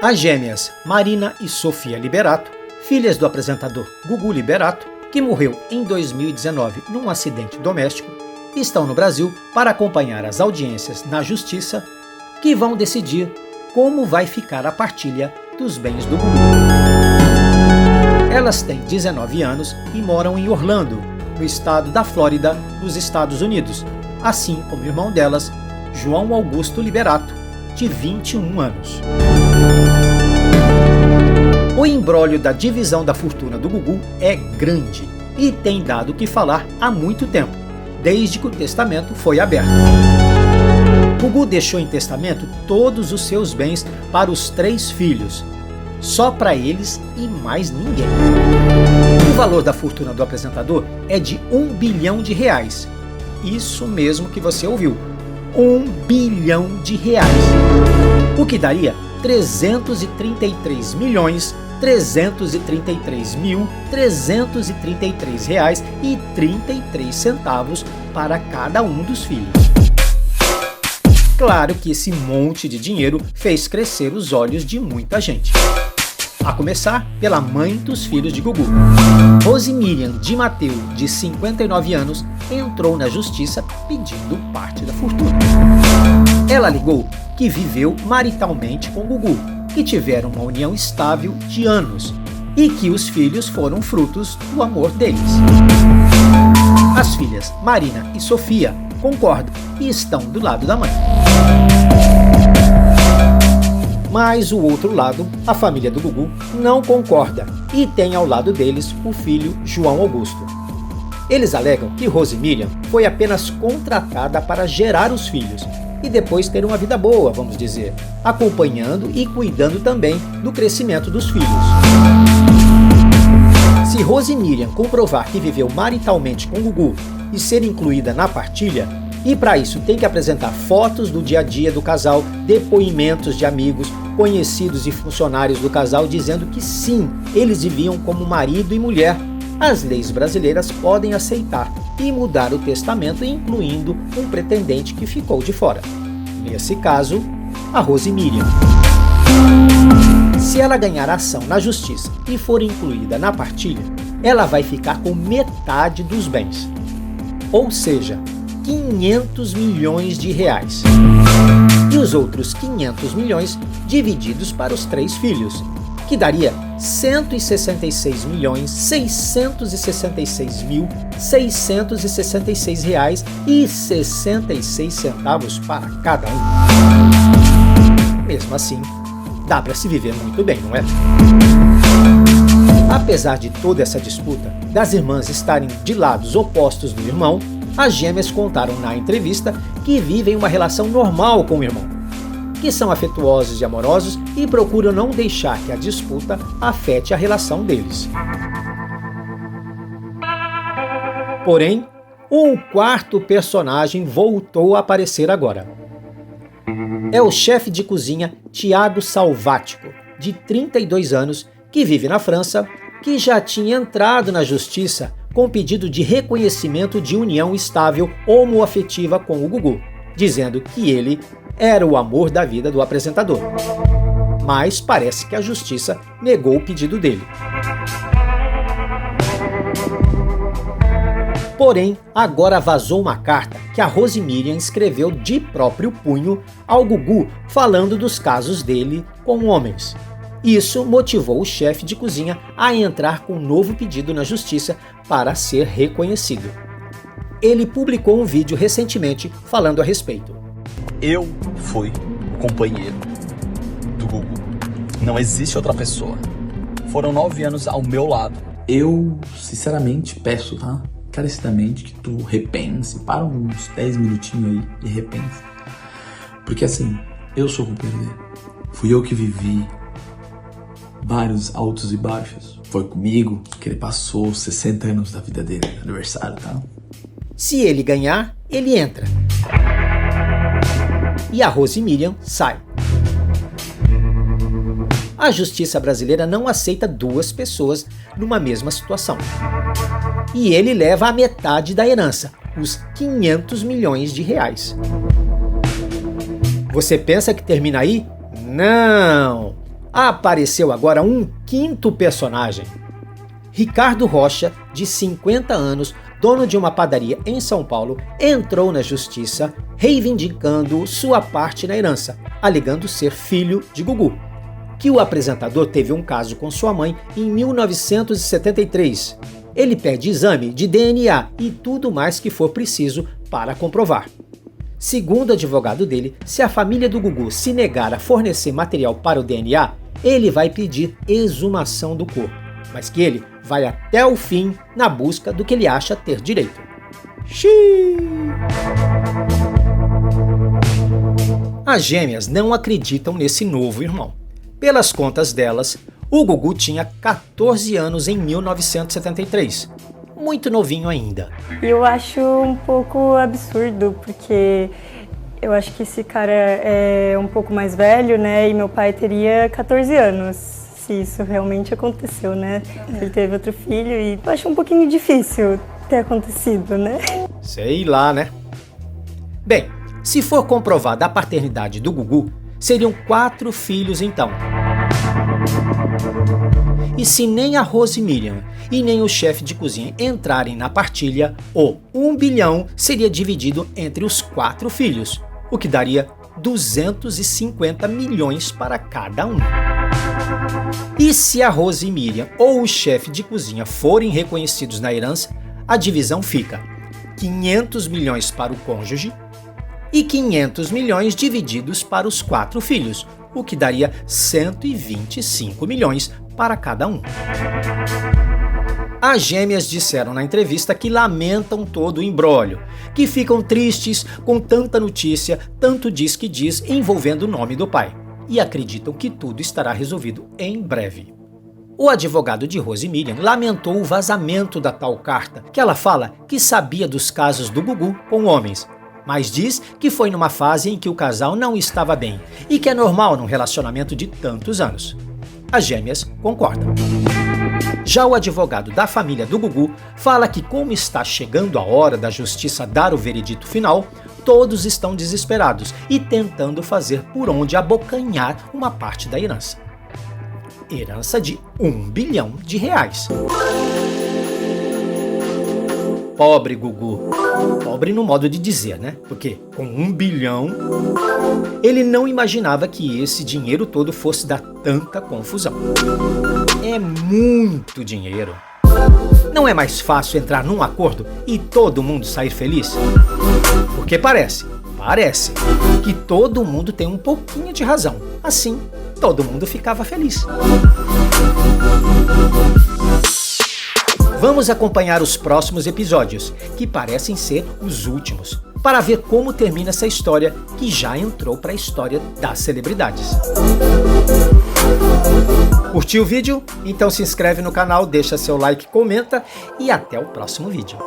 As gêmeas Marina e Sofia Liberato, filhas do apresentador Gugu Liberato, que morreu em 2019 num acidente doméstico, estão no Brasil para acompanhar as audiências na Justiça, que vão decidir como vai ficar a partilha dos bens do Gugu. Elas têm 19 anos e moram em Orlando, no estado da Flórida, nos Estados Unidos, assim como o irmão delas, João Augusto Liberato, de 21 anos. O imbróglio da divisão da fortuna do Gugu é grande e tem dado o que falar há muito tempo, desde que o testamento foi aberto. Gugu deixou em testamento todos os seus bens para os 3 filhos, só para eles e mais ninguém. O valor da fortuna do apresentador é de R$1 bilhão. Isso mesmo que você ouviu, R$1 bilhão. O que daria 333.333.333 para cada um dos filhos. Claro que esse monte de dinheiro fez crescer os olhos de muita gente. A começar pela mãe dos filhos de Gugu. Rose Miriam de Mateu, de 59 anos, entrou na justiça pedindo parte da fortuna. Ela alegou que viveu maritalmente com Gugu, que tiveram uma união estável de anos e que os filhos foram frutos do amor deles. As filhas Marina e Sofia concordam e estão do lado da mãe. Mas o outro lado, a família do Gugu, não concorda e tem ao lado deles o filho João Augusto. Eles alegam que Rose Miriam foi apenas contratada para gerar os filhos e depois ter uma vida boa, vamos dizer, acompanhando e cuidando também do crescimento dos filhos. Se Rose Miriam comprovar que viveu maritalmente com Gugu e ser incluída na partilha, e para isso tem que apresentar fotos do dia a dia do casal, depoimentos de amigos, conhecidos e funcionários do casal dizendo que sim, eles viviam como marido e mulher, as leis brasileiras podem aceitar e mudar o testamento, incluindo um pretendente que ficou de fora. Nesse caso, a Rose Miriam. Se ela ganhar ação na justiça e for incluída na partilha, ela vai ficar com metade dos bens. Ou seja, R$500 milhões. E os outros 500 milhões divididos para os 3 filhos, que daria R$166.666.666 para cada um. Mesmo assim, dá para se viver muito bem, não é? Apesar de toda essa disputa, das irmãs estarem de lados opostos do irmão, as gêmeas contaram na entrevista que vivem uma relação normal com o irmão, que são afetuosos e amorosos e procuram não deixar que a disputa afete a relação deles. Porém, um quarto personagem voltou a aparecer agora. É o chefe de cozinha Thiago Salvático, de 32 anos, que vive na França, que já tinha entrado na justiça com pedido de reconhecimento de união estável homoafetiva com o Gugu, dizendo que ele era o amor da vida do apresentador. Mas parece que a justiça negou o pedido dele. Porém, agora vazou uma carta que a Rose Miriam escreveu de próprio punho ao Gugu, falando dos casos dele com homens. Isso motivou o chefe de cozinha a entrar com um novo pedido na justiça para ser reconhecido. Ele publicou um vídeo recentemente falando a respeito. Eu fui o companheiro do Gugu. Não existe outra pessoa. Foram 9 anos ao meu lado. Eu, sinceramente, peço, tá? Carecidamente, que tu repense. Para uns 10 minutinhos aí e repense. Porque assim, eu sou o companheiro dele. Fui eu que vivi vários altos e baixos. Foi comigo que ele passou 60 anos da vida dele, aniversário, tá? Se ele ganhar, ele entra. E a Rose Miriam sai. A justiça brasileira não aceita 2 pessoas numa mesma situação. E ele leva a metade da herança, os R$500 milhões. Você pensa que termina aí? Não! Apareceu agora um quinto personagem. Ricardo Rocha, de 50 anos, dono de uma padaria em São Paulo, entrou na justiça reivindicando sua parte na herança, alegando ser filho de Gugu. Que o apresentador teve um caso com sua mãe em 1973. Ele pede exame de DNA e tudo mais que for preciso para comprovar. Segundo o advogado dele, se a família do Gugu se negar a fornecer material para o DNA, ele vai pedir exumação do corpo, mas que ele vai até o fim na busca do que ele acha ter direito. Xiii! As gêmeas não acreditam nesse novo irmão. Pelas contas delas, o Gugu tinha 14 anos em 1973. Muito novinho ainda. Eu acho um pouco absurdo, porque eu acho que esse cara é um pouco mais velho, né? E meu pai teria 14 anos, se isso realmente aconteceu, né? Ele teve outro filho e eu acho um pouquinho difícil ter acontecido, né? Sei lá, né? Bem, se for comprovada a paternidade do Gugu, seriam 4 filhos então. E se nem a Rose Miriam e nem o chefe de cozinha entrarem na partilha, o 1 bilhão seria dividido entre os 4 filhos, o que daria 250 milhões para cada um. E se a Rose Miriam ou o chefe de cozinha forem reconhecidos na herança, a divisão fica 500 milhões para o cônjuge e 500 milhões divididos para os 4 filhos, o que daria 125 milhões para cada um. As gêmeas disseram na entrevista que lamentam todo o imbróglio, que ficam tristes com tanta notícia, tanto diz que diz, envolvendo o nome do pai, e acreditam que tudo estará resolvido em breve. O advogado de Rose Miriam lamentou o vazamento da tal carta, que ela fala que sabia dos casos do Gugu com homens, mas diz que foi numa fase em que o casal não estava bem e que é normal num relacionamento de tantos anos. As gêmeas concordam. Já o advogado da família do Gugu fala que, como está chegando a hora da justiça dar o veredito final, todos estão desesperados e tentando fazer por onde abocanhar uma parte da herança. Herança de R$1 bilhão. Pobre Gugu. Pobre no modo de dizer, né? Porque com 1 bilhão, ele não imaginava que esse dinheiro todo fosse dar tanta confusão. É muito dinheiro. Não é mais fácil entrar num acordo e todo mundo sair feliz? Porque parece que todo mundo tem um pouquinho de razão. Assim, todo mundo ficava feliz. Vamos acompanhar os próximos episódios, que parecem ser os últimos, para ver como termina essa história que já entrou para a história das celebridades. Curtiu o vídeo? Então se inscreve no canal, deixa seu like, comenta e até o próximo vídeo.